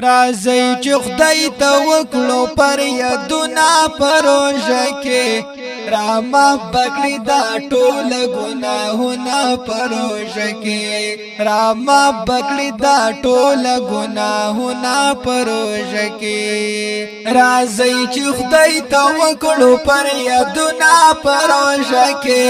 راځي چې خدای ته وکړو پر یادونه پروژه کې راما بکړی دا ټول ګناهونه پروژه کې راما بکړی دا ټول ګناهونه پروژه کې راځي چې خدای ته وکړو پر یادونه پروژه کې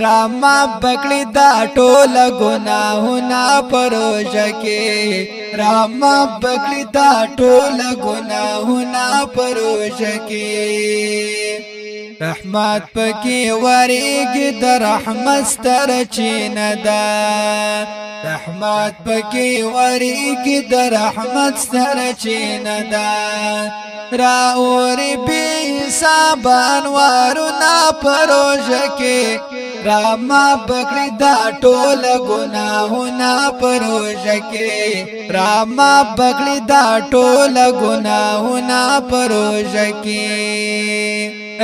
راما بکړی دا ټول ګناهونه پروژه کې راما بکړی دا ټول ګناهونه پروژه کې رحمت پکې وریږي د رحمت ستر چینه ده رحمت پکې وریږي د رحمت ستر چینه ده را اوري بي حساب انوارونه پروژه کې راما بکړی دا ټول ګناهونه پروژه کې راما بکړی دا ټول ګناهونه پروژه کې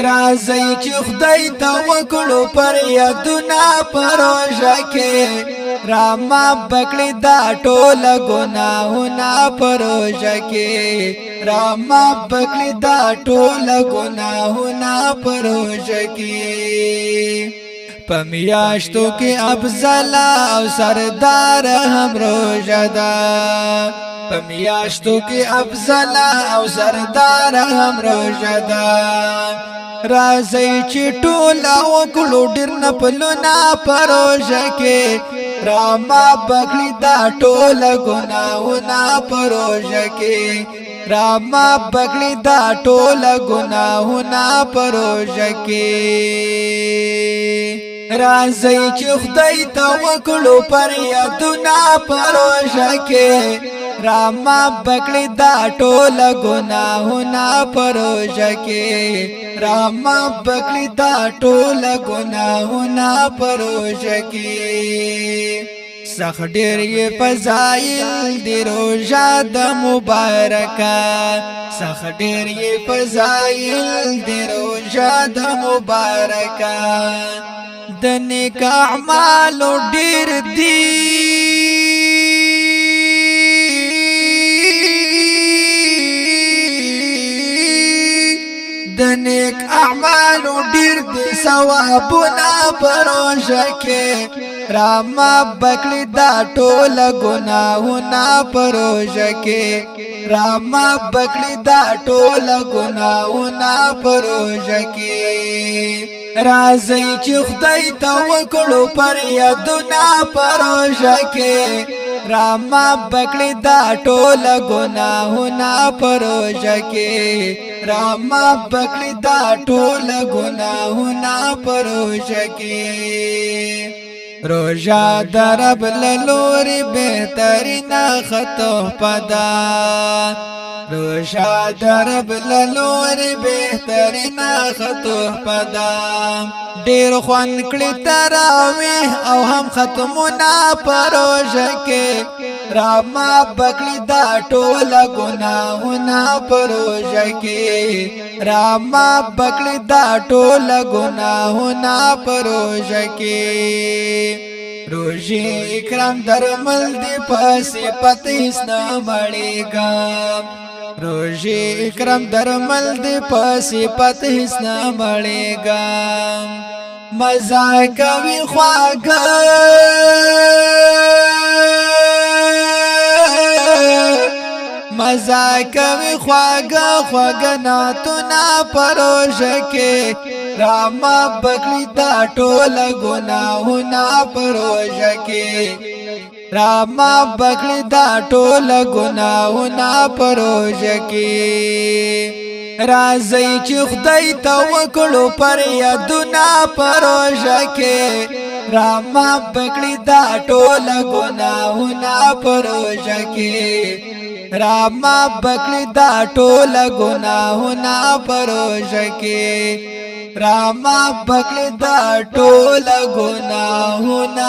راځي چې خدای ته وکړو پر یادونه پروژه کې راما بکړی دا ټول ګناهونه پروژه کې راما بکړی دا ټول ګناهونه پروژه کې پمیاشتو کې افضل او سردار هم روزه ده پمیاشتو کې افضل او سردار هم روزه ده راځي چې ټول وکړو ډیر نه پلونا پروژه کې راما بکړی دا ټول ګناهونه پروژه کې راما بکړی دا ټول ګناهونه پروژه کې راځي چې خدای ته وکړو پر یادونه پروژه کې راما بکړی دا ټول ګناهونه پروژه کې راما بکړی دا ټول ګناهونه پروژه کې سخ ډیر یې فضایل دی روزه د مبارکه سخ ډیر یې فضایل دی روزه د مبارکه د نیک اعمالو ډیر دی د نیک اعمالو ډیر دی ثوابونه پروژه کې راما بکړی دا ټول ګناهونه پروژه کې راما بکړی دا ټول ګناهونه پروژه کې راځي چې خدای ته وکړو پر یادونه پروژه کې راما بکړی دا ټول ګناهونه پروژه کې راما بکړی دا ټول ګناهونه پروژه کې روزا درب للوري بهترین خطو پدا روزا درب للوري بهترین خطو پدا ډیر خوان کړی تراویح او هم ختمونه پروژه کې راما بکړی دا ټول ګناهونه پروژه کې راما بکړی دا ټول ګناهونه پروژه کې روزي اکرام درمل دی پسې پتیس نه مړېګا روزي اکرام درمل دی پسې پتیس نه مړېګا مزا کوي خواږه مزا کوي خواږه خواږه ناتونه پروژه کې راما بکړی دا ټول ګناهونه پروژه کې راما بکړی دا ټول ګناهونه پروژه کې راځي چې خدای ته وکړو پر یادونه پروژه کې راما بکړی دا ټول ګناهونه پروژه کې راما بکړی دا ټول ګناهونه پروژه کې راما بکړی دا ټول ګناهونه